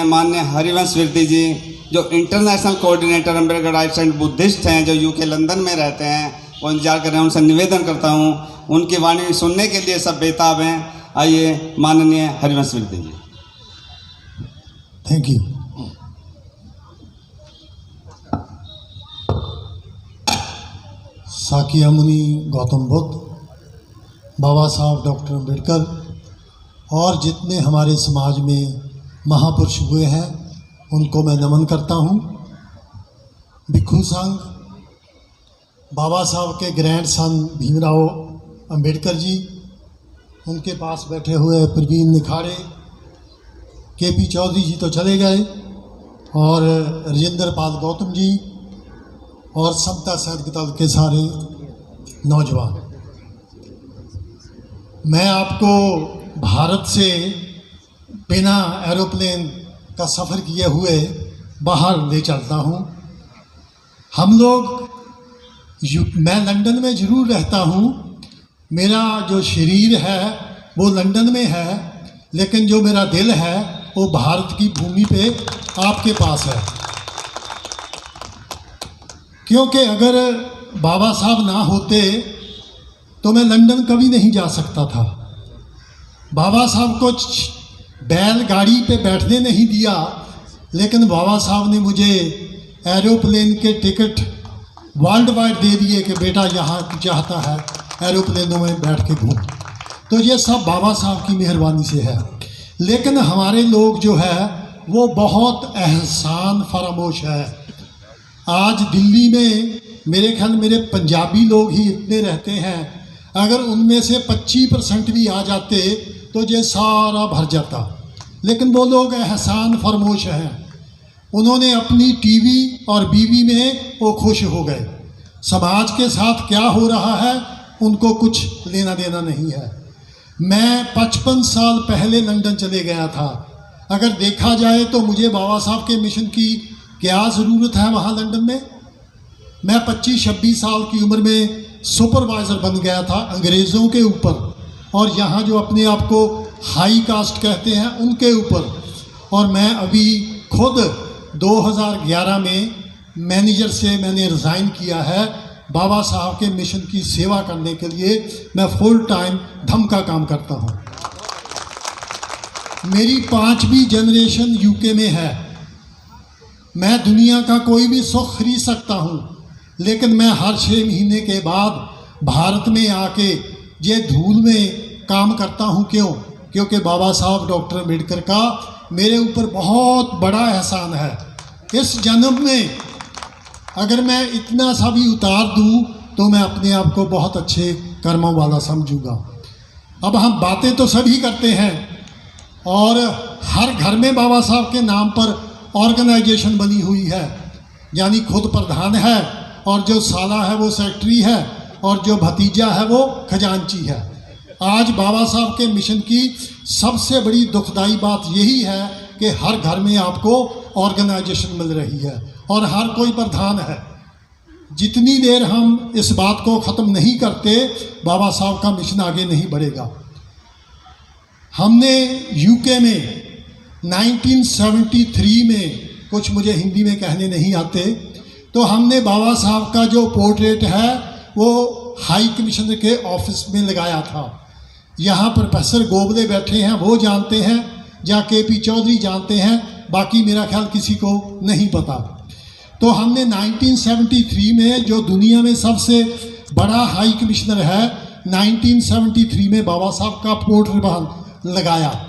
माननीय हरिवंश वीरती जी, जो international coordinator Ambedkar rights and Buddhist हैं, जो यूके लंदन में रहते हैं, वो इंतजार कर रहे हैं। उनसे निवेदन करता हूँ, उनकी वाणी सुनने के लिए सब बेताब हैं। आइए माननीय हरिवंश वीरती जी। Thank you. साकिया मुनि गौतम बुद्ध, बाबा साहब डॉक्टर अम्बेडकर और जितने हमारे समाज में महापुरुष हुए हैं उनको मैं नमन करता हूँ। भिक्खू संघ, बाबा साहब के ग्रैंड सन भीमराव अंबेडकर जी, उनके पास बैठे हुए प्रवीण निखाड़े, केपी चौधरी जी तो चले गए, और राजेंद्र पाल गौतम जी और समता सैनिक दल के सारे नौजवान। मैं आपको भारत से बिना एरोप्लेन का सफ़र किए हुए बाहर ले चलता हूँ। हम लोग मैं लंदन में ज़रूर रहता हूँ, मेरा जो शरीर है वो लंदन में है, लेकिन जो मेरा दिल है वो भारत की भूमि पे आपके पास है। क्योंकि अगर बाबा साहब ना होते तो मैं लंदन कभी नहीं जा सकता था। बाबा साहब को बैलगाड़ी पे बैठने नहीं दिया, लेकिन बाबा साहब ने मुझे एरोप्लेन के टिकट वर्ल्ड वाइड दे दिए कि बेटा यहाँ चाहता है एरोप्लेनों में बैठ के घूम। तो ये सब बाबा साहब की मेहरबानी से है। लेकिन हमारे लोग जो है वो बहुत एहसान फरामोश है। आज दिल्ली में मेरे ख्याल मेरे पंजाबी लोग ही इतने रहते हैं, अगर उनमें से 25% भी आ जाते तो ये सारा भर जाता। लेकिन वो लोग एहसान फरामोश हैं। उन्होंने अपनी टीवी और बीवी में वो खुश हो गए। समाज के साथ क्या हो रहा है उनको कुछ लेना देना नहीं है। मैं 55 साल पहले लंदन चले गया था। अगर देखा जाए तो मुझे बाबा साहब के मिशन की क्या ज़रूरत है वहाँ लंदन में। मैं 25-26 साल की उम्र में सुपरवाइज़र बन गया था अंग्रेज़ों के ऊपर, और यहाँ जो अपने आप को हाई कास्ट कहते हैं उनके ऊपर। और मैं अभी खुद 2011 में मैनेजर से मैंने रिज़ाइन किया है। बाबा साहब के मिशन की सेवा करने के लिए मैं फुल टाइम धम का काम करता हूँ। मेरी 5वीं जनरेशन यूके में है। मैं दुनिया का कोई भी सुख खरीद सकता हूँ, लेकिन मैं हर 6 महीने के बाद भारत में आके ये धूल में काम करता हूँ। क्यों? क्योंकि बाबा साहब डॉक्टर अम्बेडकर का मेरे ऊपर बहुत बड़ा एहसान है। इस जन्म में अगर मैं इतना सा भी उतार दूँ तो मैं अपने आप को बहुत अच्छे कर्मों वाला समझूंगा। अब हम बातें तो सभी करते हैं, और हर घर में बाबा साहब के नाम पर ऑर्गेनाइजेशन बनी हुई है, यानी खुद प्रधान है, और जो साला है वो सेक्रेटरी है, और जो भतीजा है वो खजांची है। आज बाबा साहब के मिशन की सबसे बड़ी दुखदाई बात यही है कि हर घर में आपको ऑर्गेनाइजेशन मिल रही है और हर कोई प्रधान है। जितनी देर हम इस बात को ख़त्म नहीं करते, बाबा साहब का मिशन आगे नहीं बढ़ेगा। हमने यूके में 1973 में, कुछ मुझे हिंदी में कहने नहीं आते, तो हमने बाबा साहब का जो पोर्ट्रेट है वो हाई कमिश्नर के ऑफिस में लगाया था। यहाँ प्रोफेसर गोबले बैठे हैं, वो जानते हैं, या केपी चौधरी जानते हैं, बाकी मेरा ख्याल किसी को नहीं पता। तो हमने 1973 में, जो दुनिया में सबसे बड़ा हाई कमिश्नर है, 1973 में बाबा साहब का पोर्ट्रेट लगाया।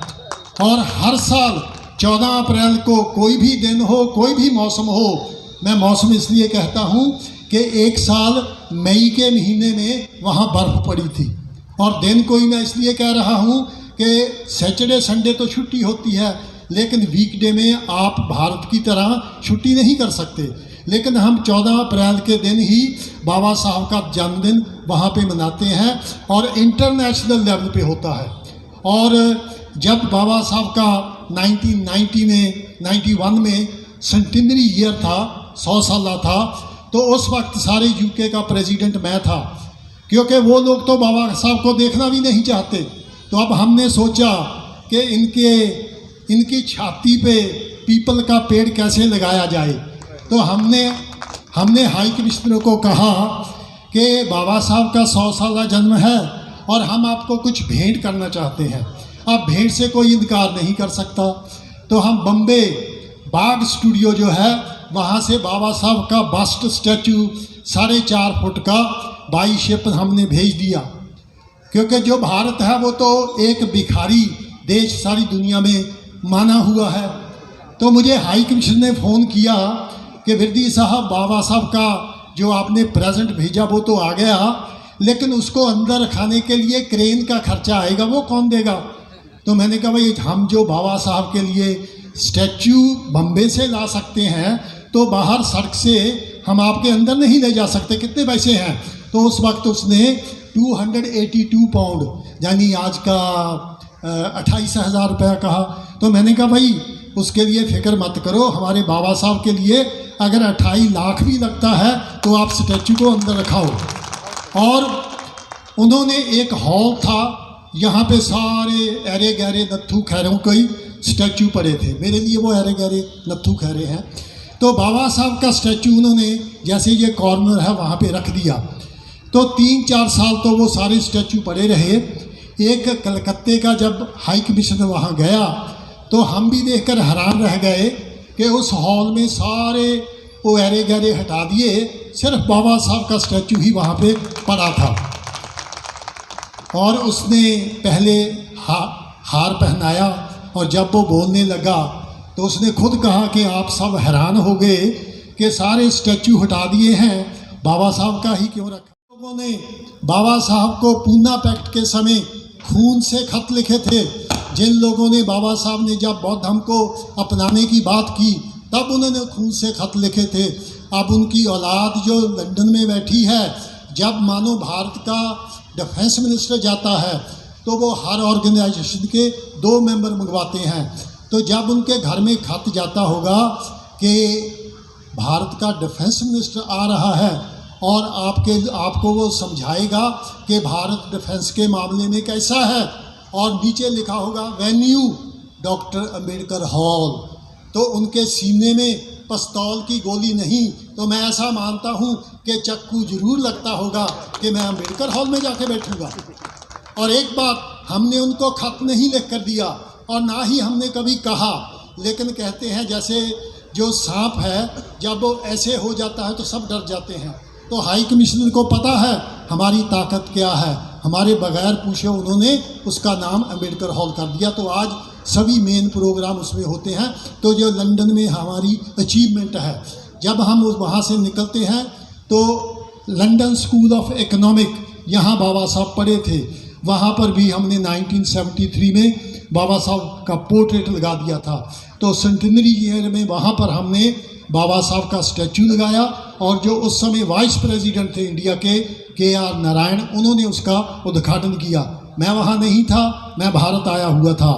और हर साल 14 अप्रैल को, कोई भी दिन हो, कोई भी मौसम हो, मैं मौसम इसलिए कहता हूँ कि एक साल मई के महीने में वहाँ बर्फ़ पड़ी थी, और दिन कोई मैं इसलिए कह रहा हूँ कि सैटरडे संडे तो छुट्टी होती है, लेकिन वीकडे में आप भारत की तरह छुट्टी नहीं कर सकते। लेकिन हम 14 अप्रैल के दिन ही बाबा साहब का जन्मदिन वहाँ पे मनाते हैं, और इंटरनेशनल लेवल पे होता है। और जब बाबा साहब का 1991 में सेंटिनरी ईयर था, 100 साल था, तो उस वक्त सारे यूके का प्रेसिडेंट मैं था, क्योंकि वो लोग तो बाबा साहब को देखना भी नहीं चाहते। तो अब हमने सोचा कि इनकी छाती पे पीपल का पेड़ कैसे लगाया जाए। तो हमने हाई कमिश्नर को कहा कि बाबा साहब का 100 साला जन्म है और हम आपको कुछ भेंट करना चाहते हैं, आप भेंट से कोई इनकार नहीं कर सकता। तो हम बम्बे बाग स्टूडियो जो है वहाँ से बाबा साहब का बस्ट स्टैचू 4.5 फुट का बाई शेप हमने भेज दिया, क्योंकि जो भारत है वो तो एक भिखारी देश सारी दुनिया में माना हुआ है। तो मुझे हाई कमिश्नर ने फ़ोन किया कि विरदी साहब, बाबा साहब का जो आपने प्रेजेंट भेजा वो तो आ गया, लेकिन उसको अंदर रखाने के लिए क्रेन का खर्चा आएगा, वो कौन देगा। तो मैंने कहा भाई हम जो बाबा साहब के लिए स्टैचू बम्बे से ला सकते हैं तो बाहर सड़क से हम आपके अंदर नहीं ले जा सकते, कितने पैसे हैं। तो उस वक्त उसने 282 पाउंड यानी आज का 28,000 रुपया कहा। तो मैंने कहा भाई उसके लिए फ़िक्र मत करो, हमारे बाबा साहब के लिए अगर 28 लाख भी लगता है तो आप स्टैचू को अंदर रखाओ। और उन्होंने एक हॉल था, यहाँ पे सारे अरे गहरे नत्थू खैरों के स्टैचू पड़े थे, मेरे लिए वो अरे गहरे नत्थू खैरे हैं। तो बाबा साहब का स्टैचू उन्होंने जैसे ये कॉर्नर है वहाँ पे रख दिया। तो 3-4 साल तो वो सारे स्टैचू पड़े रहे। एक कलकत्ते का जब हाई कमिश्नर वहाँ गया तो हम भी देखकर हैरान रह गए कि उस हॉल में सारे वो अरे गहरे हटा दिए, सिर्फ बाबा साहब का स्टैचू ही वहाँ पे पड़ा था। और उसने पहले हार पहनाया और जब वो बोलने लगा तो उसने खुद कहा कि आप सब हैरान हो गए कि सारे स्टैचू हटा दिए हैं, बाबा साहब का ही क्यों रखा। लोगों ने बाबा साहब को पूना पैक्ट के समय खून से खत लिखे थे। जिन लोगों ने बाबा साहब ने जब बौद्ध धर्म को अपनाने की बात की तब उन्होंने खून से खत लिखे थे। अब उनकी औलाद जो लंदन में बैठी है, जब मानो भारत का डिफेंस मिनिस्टर जाता है तो वो हर ऑर्गेनाइजेशन के 2 मेंबर मंगवाते हैं। तो जब उनके घर में खत जाता होगा कि भारत का डिफेंस मिनिस्टर आ रहा है और आपको वो समझाएगा कि भारत डिफेंस के मामले में कैसा है, और नीचे लिखा होगा वेन्यू डॉक्टर अंबेडकर हॉल, तो उनके सीने में पिस्तौल की गोली नहीं तो मैं ऐसा मानता हूँ कि चक्कू जरूर लगता होगा कि मैं अंबेडकर हॉल में जाके बैठूँगा। और एक बात, हमने उनको खत नहीं लिख कर दिया और ना ही हमने कभी कहा, लेकिन कहते हैं जैसे जो सांप है जब वो ऐसे हो जाता है तो सब डर जाते हैं। तो हाई कमिश्नर को पता है हमारी ताकत क्या है, हमारे बगैर पूछे उन्होंने उसका नाम अंबेडकर हॉल कर दिया। तो आज सभी मेन प्रोग्राम उसमें होते हैं। तो जो लंदन में हमारी अचीवमेंट है, जब हम वहाँ से निकलते हैं तो लंदन स्कूल ऑफ इकोनॉमिक यहाँ बाबा साहब पढ़े थे, वहाँ पर भी हमने 1973 में बाबा साहब का पोर्ट्रेट लगा दिया था। तो सेंटेनरी ईयर में वहाँ पर हमने बाबा साहब का स्टैचू लगाया और जो उस समय वाइस प्रेसिडेंट थे इंडिया के KR नारायण, उन्होंने उसका उद्घाटन किया। मैं वहाँ नहीं था, मैं भारत आया हुआ था।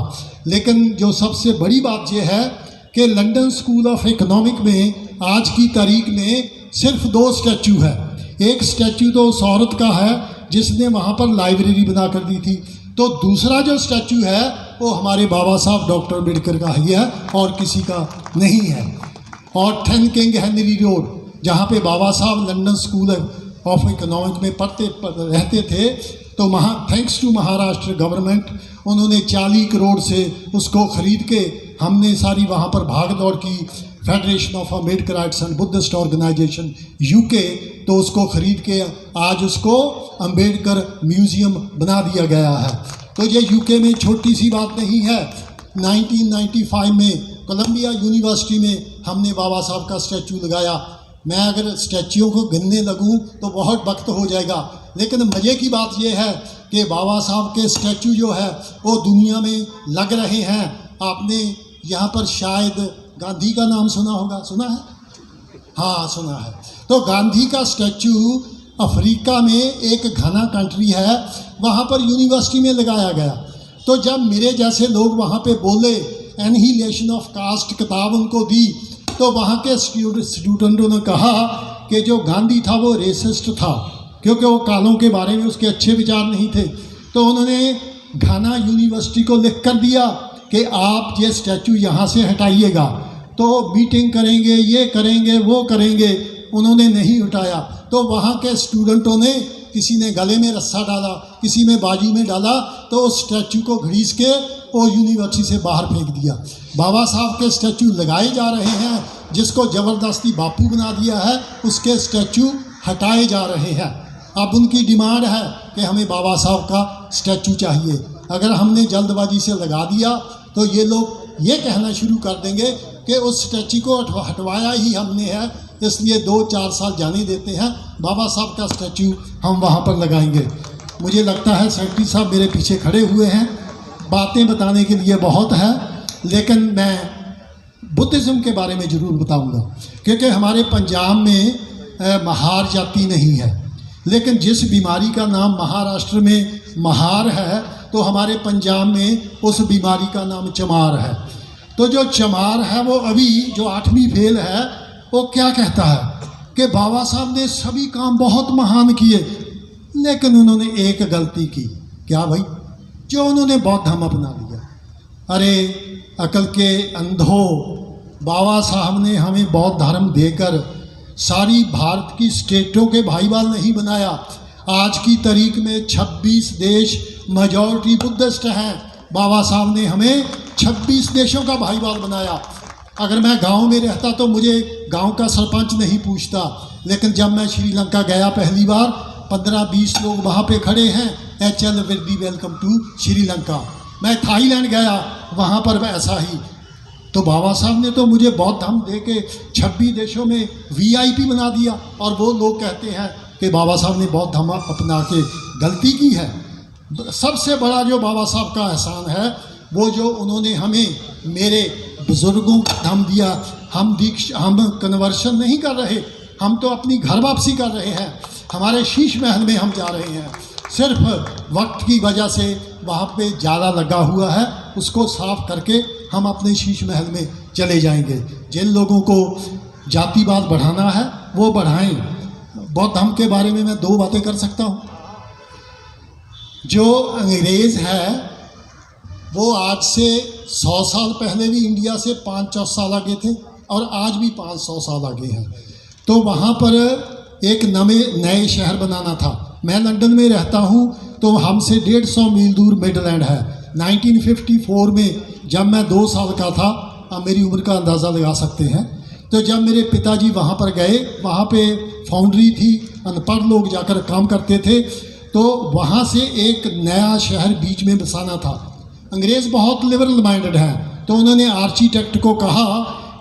लेकिन जो सबसे बड़ी बात यह है कि लंदन स्कूल ऑफ इकोनॉमिक में आज की तारीख में सिर्फ 2 स्टैचू है। एक स्टैचू तो उस औरत का है जिसने वहाँ पर लाइब्रेरी बना कर दी थी, तो दूसरा जो स्टैचू है वो हमारे बाबा साहब डॉक्टर अम्बेडकर का ही है और किसी का नहीं है। और 10 किंग हेनरी रोड जहाँ पे बाबा साहब लंदन स्कूल ऑफ इकोनॉमिक में पढ़ते रहते थे, तो थैंक्स टू महाराष्ट्र गवर्नमेंट उन्होंने 40 करोड़ से उसको ख़रीद के हमने सारी वहाँ पर भाग दौड़ की। Federation of Ambedkarites and Buddhist organisation UK, तो उसको ख़रीद के आज उसको अम्बेडकर म्यूज़ियम बना दिया गया है। तो ये UK में छोटी सी बात नहीं है। 1995 में कोलंबिया यूनिवर्सिटी में हमने बाबा साहब का स्टैचू लगाया। मैं अगर स्टैच्यूओं को गिनने लगूं तो बहुत वक्त हो जाएगा, लेकिन मज़े की बात यह है कि बाबा साहब के स्टैचू जो है वो दुनिया में लग रहे हैं। आपने यहाँ पर शायद गांधी का नाम सुना होगा, सुना है? हाँ सुना है। तो गांधी का स्टैचू अफ्रीका में एक घना कंट्री है, वहाँ पर यूनिवर्सिटी में लगाया गया। तो जब मेरे जैसे लोग वहाँ पे बोले, एनहिलेशन ऑफ कास्ट किताब उनको दी, तो वहाँ के स्टूडेंटों ने कहा कि जो गांधी था वो रेसिस्ट था, क्योंकि वो कालों के बारे में उसके अच्छे विचार नहीं थे। तो उन्होंने घाना यूनिवर्सिटी को लिख कर दिया कि आप ये स्टैचू यहाँ से हटाइएगा। तो मीटिंग करेंगे, ये करेंगे, वो करेंगे, उन्होंने नहीं उठाया। तो वहाँ के स्टूडेंटों ने, किसी ने गले में रस्सा डाला, किसी में बाजू में डाला, तो उस स्टैचू को घड़ीस के वो यूनिवर्सिटी से बाहर फेंक दिया। बाबा साहब के स्टैचू लगाए जा रहे हैं, जिसको ज़बरदस्ती बापू बना दिया है, उसके स्टैचू हटाए जा रहे हैं। अब उनकी डिमांड है कि हमें बाबा साहब का स्टैचू चाहिए। अगर हमने जल्दबाजी से लगा दिया तो ये लोग ये कहना शुरू कर देंगे कि उस स्टैचू को हटवाया ही हमने है, इसलिए 2-4 साल जाने देते हैं, बाबा साहब का स्टैचू हम वहाँ पर लगाएंगे। मुझे लगता है सेक्रेटरी साहब मेरे पीछे खड़े हुए हैं, बातें बताने के लिए बहुत है, लेकिन मैं बुद्धिज़्म के बारे में ज़रूर बताऊंगा, क्योंकि हमारे पंजाब में महार जाति नहीं है, लेकिन जिस बीमारी का नाम महाराष्ट्र में महार है, तो हमारे पंजाब में उस बीमारी का नाम चमार है। तो जो चमार है वो अभी जो 8वीं फेल है, वो क्या कहता है कि बाबा साहब ने सभी काम बहुत महान किए, लेकिन उन्होंने एक गलती की। क्या भाई? जो उन्होंने बौद्ध धर्म अपना लिया। अरे अकल के अंधो, बाबा साहब ने हमें बौद्ध धर्म देकर सारी भारत की स्टेटों के भाईवाल नहीं बनाया। आज की तारीख में 26 देश मेजॉरिटी बुद्धिस्ट हैं। बाबा साहब ने हमें 26 देशों का भाईवाल बनाया। अगर मैं गांव में रहता तो मुझे गांव का सरपंच नहीं पूछता, लेकिन जब मैं श्रीलंका गया पहली बार, 15-20 लोग वहाँ पे खड़े हैं, HL very welcome to Sri Lanka. मैं थाईलैंड गया, वहाँ पर ऐसा ही। तो बाबा साहब ने तो मुझे बौद्ध धर्म दे के 26 देशों में VIP बना दिया, और वो लोग कहते हैं कि बाबा साहब ने बौद्ध धर्म अपना के गलती की है। सबसे बड़ा जो बाबा साहब का एहसान है, वो जो उन्होंने हमें, मेरे बुज़ुर्गों को धर्म दिया। हम कन्वर्शन नहीं कर रहे, हम तो अपनी घर वापसी कर रहे हैं। हमारे शीश महल में हम जा रहे हैं, सिर्फ वक्त की वजह से वहाँ पे जाला लगा हुआ है, उसको साफ करके हम अपने शीश महल में चले जाएंगे। जिन लोगों को जातिवाद बढ़ाना है वो बढ़ाएं। बौद्ध धर्म के बारे में मैं 2 बातें कर सकता हूँ। जो अंग्रेज़ है वो आज से 100 साल पहले भी इंडिया से 500 साल आगे थे, और आज भी 500 साल आगे हैं। तो वहाँ पर एक नए शहर बनाना था। मैं लंदन में रहता हूँ, तो हमसे 150 मील दूर मिडलैंड है। 1954 में जब मैं 2 साल का था, आप मेरी उम्र का अंदाज़ा लगा सकते हैं, तो जब मेरे पिताजी वहाँ पर गए, वहाँ पे फाउंड्री थी, अनपढ़ लोग जाकर काम करते थे, तो वहाँ से एक नया शहर बीच में बसाना था। अंग्रेज़ बहुत लिबरल माइंडेड हैं, तो उन्होंने आर्किटेक्ट को कहा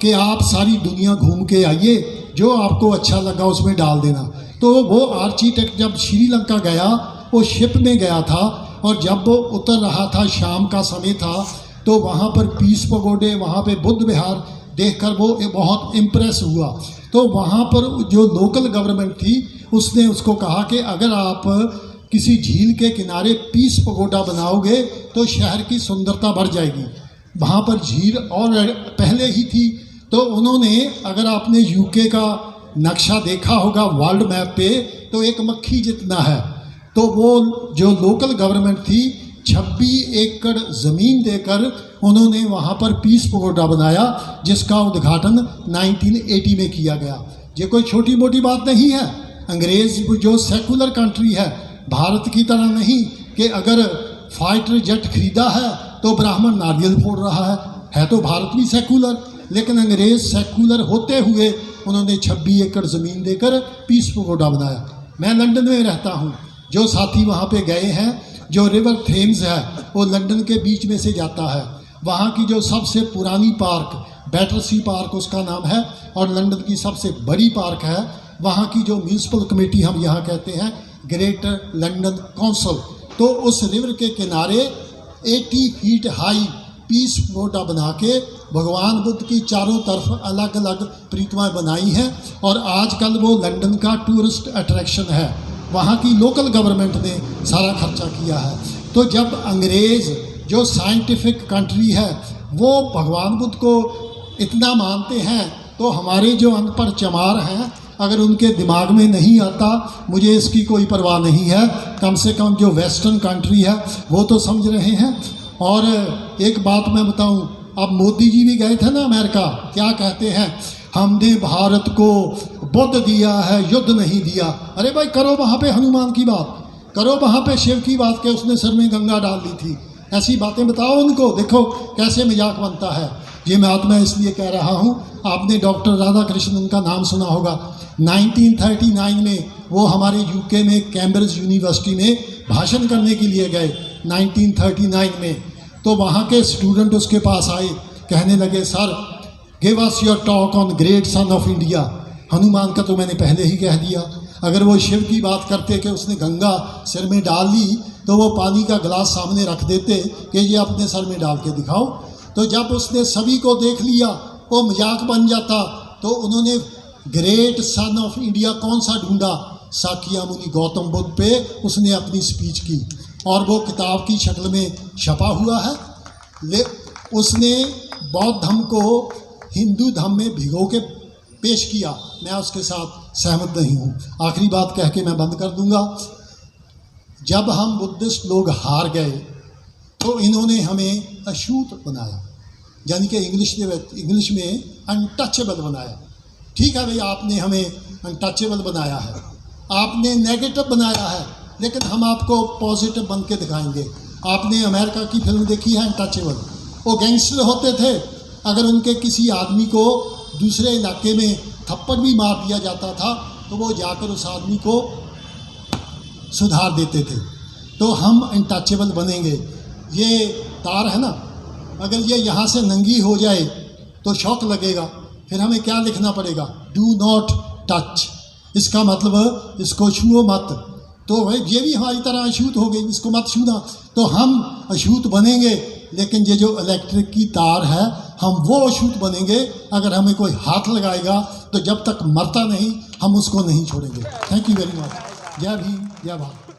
कि आप सारी दुनिया घूम के आइए, जो आपको अच्छा लगा उसमें डाल देना। तो वो आर्किटेक्ट जब श्रीलंका गया, वो शिप में गया था, और जब वो उतर रहा था, शाम का समय था, तो वहाँ पर पीस पगोडे, वहाँ पे बुद्ध विहार देखकर वो बहुत इम्प्रेस हुआ। तो वहाँ पर जो लोकल गवर्नमेंट थी, उसने उसको कहा कि अगर आप किसी झील के किनारे पीस पगोडा बनाओगे तो शहर की सुंदरता बढ़ जाएगी। वहाँ पर झील और पहले ही थी, तो उन्होंने, अगर आपने यूके का नक्शा देखा होगा वर्ल्ड मैप पे, तो एक मक्खी जितना है। तो वो जो लोकल गवर्नमेंट थी, 26 एकड़ ज़मीन देकर उन्होंने वहाँ पर पीस पगोडा बनाया, जिसका उद्घाटन 1980 में किया गया। ये कोई छोटी मोटी बात नहीं है। अंग्रेज़ जो सेकुलर कंट्री है, भारत की तरह नहीं कि अगर फाइटर जेट खरीदा है तो ब्राह्मण नारियल फोड़ रहा है तो भारत भी सेकुलर। लेकिन अंग्रेज़ सेकुलर होते हुए उन्होंने 26 एकड़ ज़मीन देकर पीस पगोडा बनाया। मैं लंदन में रहता हूँ, जो साथी वहाँ पे गए हैं, जो रिवर थेम्स है वो लंदन के बीच में से जाता है। वहाँ की जो सबसे पुरानी पार्क, बैटरसी पार्क उसका नाम है, और लंदन की सबसे बड़ी पार्क है। वहाँ की जो म्यूनसिपल कमेटी हम यहाँ कहते हैं ग्रेटर लंदन काउंसिल, तो उस रिवर के किनारे 80 फीट हाई पीस पगोडा बना के भगवान बुद्ध की चारों तरफ अलग अलग प्रतिमाएं बनाई हैं, और आजकल वो लंदन का टूरिस्ट अट्रैक्शन है। वहाँ की लोकल गवर्नमेंट ने सारा खर्चा किया है। तो जब अंग्रेज़ जो साइंटिफिक कंट्री है वो भगवान बुद्ध को इतना मानते हैं, तो हमारे जो अनपढ़ चमार हैं, अगर उनके दिमाग में नहीं आता, मुझे इसकी कोई परवाह नहीं है, कम से कम जो वेस्टर्न कंट्री है वो तो समझ रहे हैं। और एक बात मैं बताऊं, अब मोदी जी भी गए थे ना अमेरिका, क्या कहते हैं, हमने भारत को बुद्ध दिया है, युद्ध नहीं दिया। अरे भाई करो वहाँ पे हनुमान की बात, करो वहाँ पे शिव की बात, के उसने सर में गंगा डाल दी थी, ऐसी बातें बताओ उनको। देखो कैसे मजाक बनता है। ये बात मैं इसलिए कह रहा हूँ, आपने डॉक्टर राधा कृष्णन का नाम सुना होगा। 1939 में वो हमारे यूके में कैम्ब्रिज यूनिवर्सिटी में भाषण करने के लिए गए 1939 में। तो वहाँ के स्टूडेंट उसके पास आए, कहने लगे sir give us your talk on great son of India. Hanuman का तो मैंने पहले ही कह दिया। अगर वो शिव की बात करते कि उसने गंगा सिर में डाल ली, तो वो पानी का गिलास सामने रख देते कि ये अपने सर में डाल के दिखाओ। तो जब उसने सभी को देख लिया वो मजाक बन जाता, तो उन्होंने ग्रेट सन ऑफ इंडिया कौन सा ढूंढा, साकिया मुनि गौतम बुद्ध पे उसने अपनी स्पीच की, और वो किताब की शक्ल में छपा हुआ है। उसने बौद्ध धर्म को हिंदू धर्म में भिगो के पेश किया। मैं उसके साथ सहमत नहीं हूँ। आखिरी बात कह के मैं बंद कर दूंगा। जब हम बुद्धिस्ट लोग हार गए तो इन्होंने हमें अछूत बनाया, यानी कि इंग्लिश में अनटचेबल बनाया। ठीक है भाई, आपने हमें अनटचेबल बनाया है, आपने नेगेटिव बनाया है, लेकिन हम आपको पॉजिटिव बन के दिखाएंगे। आपने अमेरिका की फिल्म देखी है अनटचेबल, वो गैंगस्टर होते थे, अगर उनके किसी आदमी को दूसरे इलाके में थप्पड़ भी मार दिया जाता था तो वो जाकर उस आदमी को सुधार देते थे। तो हम अनटचेबल बनेंगे। ये तार है ना, अगर ये यहाँ से नंगी हो जाए तो शौक लगेगा, फिर हमें क्या लिखना पड़ेगा, डू नॉट टच। इसका मतलब इसको छुओ मत। तो भाई ये भी हमारी तरह अछूत हो गई, इसको मत छूना। तो हम अछूत बनेंगे, लेकिन ये जो इलेक्ट्रिक की तार है हम वो अछूत बनेंगे। अगर हमें कोई हाथ लगाएगा तो जब तक मरता नहीं हम उसको नहीं छोड़ेंगे। Thank you very much. जय भीम, जय भारत।